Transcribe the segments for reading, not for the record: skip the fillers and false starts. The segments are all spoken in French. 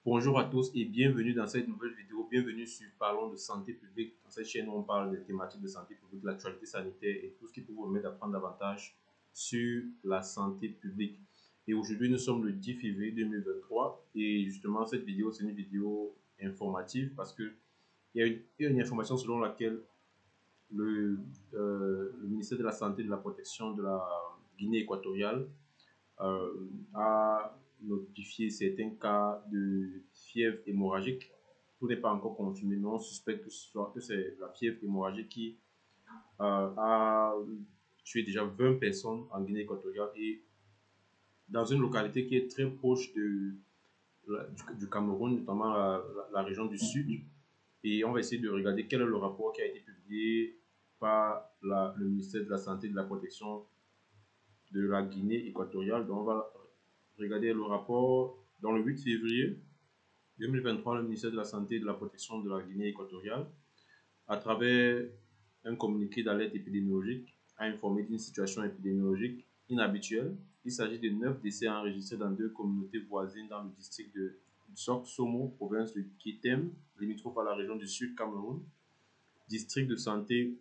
Bonjour à tous et bienvenue dans cette nouvelle vidéo. Bienvenue sur Parlons de santé publique. Dans cette chaîne, on parle des thématiques de santé publique, de l'actualité sanitaire et tout ce qui peut vous permettre d'apprendre davantage sur la santé publique. Et aujourd'hui, nous sommes le 10 février 2023 et justement, cette vidéo, c'est une vidéo informative parce que il y a une information selon laquelle le ministère de la Santé et de la Protection de la Guinée équatoriale a notifié certains cas de fièvre hémorragique. Tout n'est pas encore confirmé, mais on suspecte que c'est la fièvre hémorragique qui a tué déjà 20 personnes en Guinée équatoriale et dans une localité qui est très proche du Cameroun, notamment la région du sud. Et on va essayer de regarder quel est le rapport qui a été publié par le ministère de la Santé et de la Protection de la Guinée équatoriale. Donc, on va regarder le rapport dans le 8 février 2023. Le ministère de la Santé et de la Protection de la Guinée équatoriale, à travers un communiqué d'alerte épidémiologique, a informé d'une situation épidémiologique inhabituelle. Il s'agit de 9 décès enregistrés dans 2 communautés voisines dans le district de Sok-Somo, province de Kitem, limitrophe à la région du Sud Cameroun, district de santé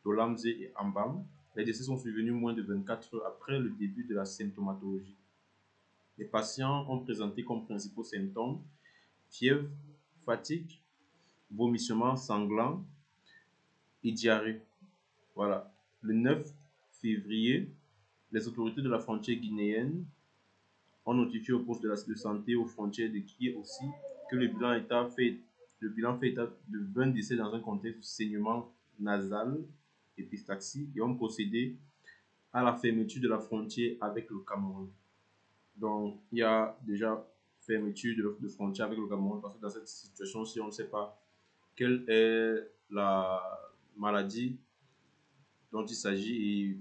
d'Olamze et Ambam. Les décès sont survenus moins de 24 heures après le début de la symptomatologie. Les patients ont présenté comme principaux symptômes fièvre, fatigue, vomissements sanglants et diarrhée. Voilà. Le 9 février, les autorités de la frontière guinéenne ont notifié au poste de santé aux frontières de Kié aussi que le bilan fait état de 20 décès dans un contexte de saignement nasal, épistaxie, et ont procédé à la fermeture de la frontière avec le Cameroun. Donc, il y a déjà fermeture de frontière avec le Cameroun parce que dans cette situation-ci, on ne sait pas quelle est la maladie dont il s'agit et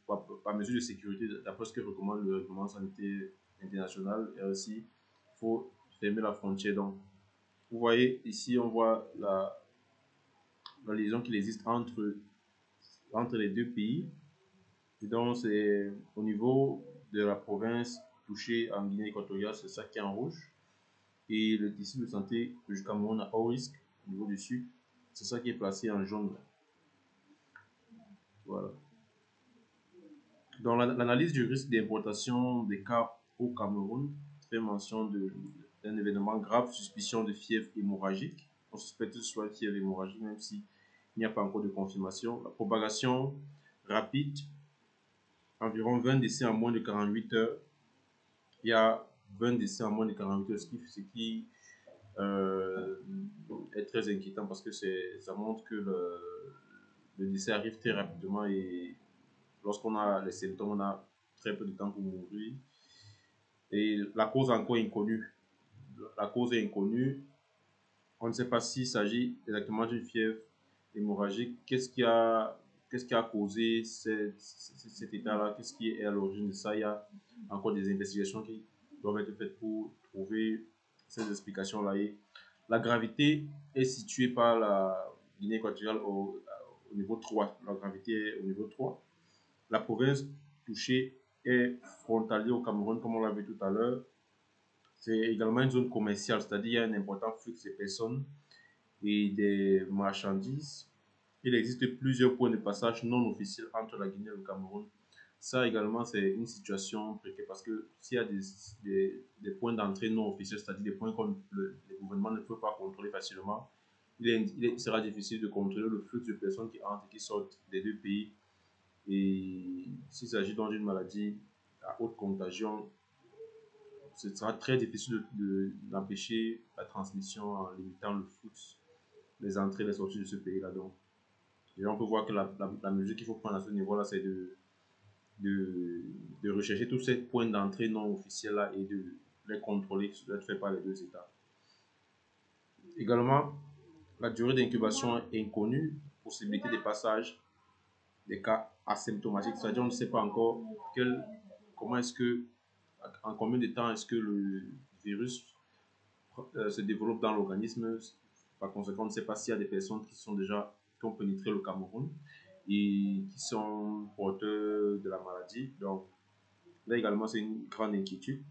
par mesure de sécurité, d'après ce que recommande le règlement sanitaire international, et aussi, il faut fermer la frontière. Donc, vous voyez ici, on voit la liaison qu'il existe entre les deux pays. Et donc, c'est au niveau de la province touchée en Guinée équatoriale, c'est ça qui est en rouge. Et le district de santé du Cameroun à haut risque, au niveau du sud, c'est ça qui est placé en jaune. Voilà. Dans l'analyse du risque d'importation des cas au Cameroun, fait mention d'un événement grave, suspicion de fièvre hémorragique. On suspecte que ce soit fièvre hémorragique, même s'il n'y a pas encore de confirmation. La propagation rapide, environ 20 décès en moins de 48 heures. Il y a 20 décès en moins de 48 heures, ce qui est très inquiétant parce que ça montre que le décès arrive très rapidement et lorsqu'on a les symptômes, on a très peu de temps pour mourir. Et la cause est encore inconnue. La cause est inconnue. On ne sait pas s'il s'agit exactement d'une fièvre hémorragique. Qu'est-ce qui a causé cet état-là? Qu'est-ce qui est à l'origine de ça? Il y a encore des investigations qui doivent être faites pour trouver ces explications-là. La gravité est située par la Guinée équatoriale au niveau 3. La gravité est au niveau 3. La province touchée est frontalière au Cameroun, comme on l'a vu tout à l'heure. C'est également une zone commerciale, c'est-à-dire qu'il y a un important flux de personnes et des marchandises. Il existe plusieurs points de passage non officiels entre la Guinée et le Cameroun. Ça également, c'est une situation précaire parce que s'il y a des points d'entrée non officiels, c'est-à-dire des points que le gouvernement ne peut pas contrôler facilement, il sera difficile de contrôler le flux de personnes qui entrent et qui sortent des deux pays. Et s'il s'agit donc d'une maladie à haute contagion, ce sera très difficile d'empêcher la transmission en limitant le flux, les entrées et les sorties de ce pays-là. Donc, et on peut voir que la mesure qu'il faut prendre à ce niveau-là, c'est de rechercher tous ces points d'entrée non officiels-là et de les contrôler, ce doit être fait par les deux États. Également, la durée d'incubation est inconnue, possibilité de passage des cas asymptomatiques, c'est-à-dire on ne sait pas encore comment est-ce que, en combien de temps est-ce que le virus se développe dans l'organisme. Par conséquent, on ne sait pas s'il y a des personnes qui ont pénétré le Cameroun et qui sont porteurs de la maladie. Donc, là également, c'est une grande inquiétude.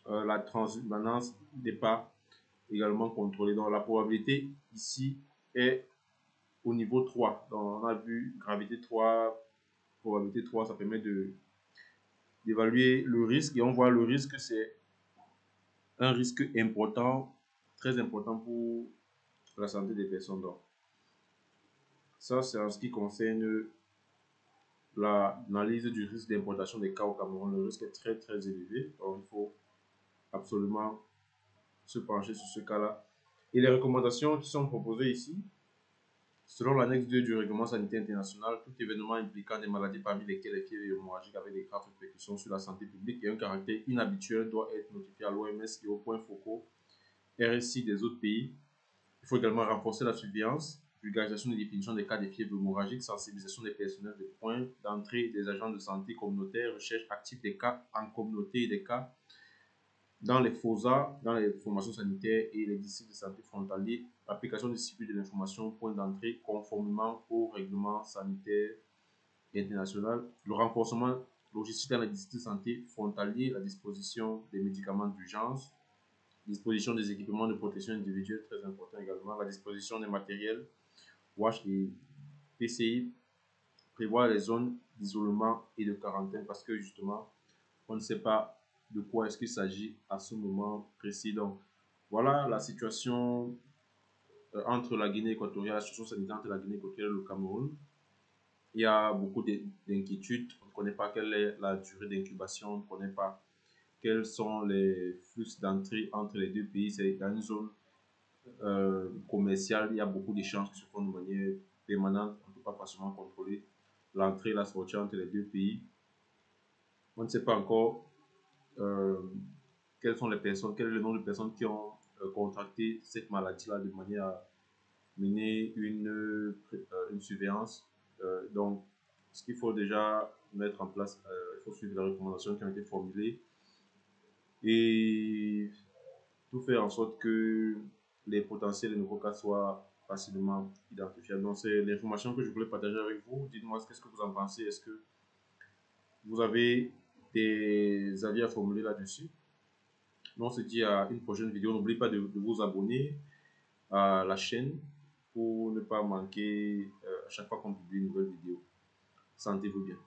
La transhumance n'est pas également contrôlée. Donc la probabilité ici est au niveau 3. Donc on a vu gravité 3, probabilité 3, ça permet d'évaluer le risque. Et on voit le risque, c'est un risque important, très important pour la santé des personnes. Donc, ça, c'est en ce qui concerne l'analyse du risque d'importation des cas au Cameroun. Le risque est très, très élevé. Donc, il faut absolument se pencher sur ce cas-là. Et les recommandations qui sont proposées ici, selon l'annexe 2 du règlement sanitaire international, tout événement impliquant des maladies parmi lesquelles les fièvres hémorragiques avec des graves répercussions sur la santé publique et un caractère inhabituel doit être notifié à l'OMS et aux points focaux RSI des autres pays. Il faut également renforcer la surveillance, vulgarisation des définitions des cas de fièvre hémorragique, sensibilisation des personnels des points d'entrée des agents de santé communautaire, recherche active des cas en communauté et des cas dans les FOSA, dans les formations sanitaires et les districts de santé frontaliers, application du circuit de l'information point d'entrée conformément au règlement sanitaire international, le renforcement logistique dans les districts de santé frontaliers, la disposition des médicaments d'urgence, disposition des équipements de protection individuelle, très important également, la disposition des matériels, WASH et PCI, prévoir les zones d'isolement et de quarantaine parce que justement, on ne sait pas de quoi est-ce qu'il s'agit à ce moment précis. Donc, voilà la situation entre la Guinée équatoriale, la situation sanitaire entre la Guinée équatoriale et le Cameroun. Il y a beaucoup d'inquiétudes. On ne connaît pas quelle est la durée d'incubation, on ne connaît pas quels sont les flux d'entrée entre les deux pays. C'est dans une zone commerciale, il y a beaucoup d'échanges qui se font de manière permanente. On ne peut pas facilement contrôler l'entrée et la sortie entre les deux pays. On ne sait pas encore euh, quelles sont les personnes, quel est le nombre de personnes qui ont contracté cette maladie-là de manière à mener une surveillance. Donc, ce qu'il faut déjà mettre en place, il faut suivre les recommandations qui ont été formulées et tout faire en sorte que les potentiels nouveaux cas soient facilement identifiables. Donc, c'est l'information que je voulais partager avec vous. Dites-moi ce que vous en pensez. Est-ce que vous avez des avis à formuler là-dessus? On se dit à une prochaine vidéo. N'oubliez pas de vous abonner à la chaîne pour ne pas manquer à chaque fois qu'on publie une nouvelle vidéo. Sentez-vous bien.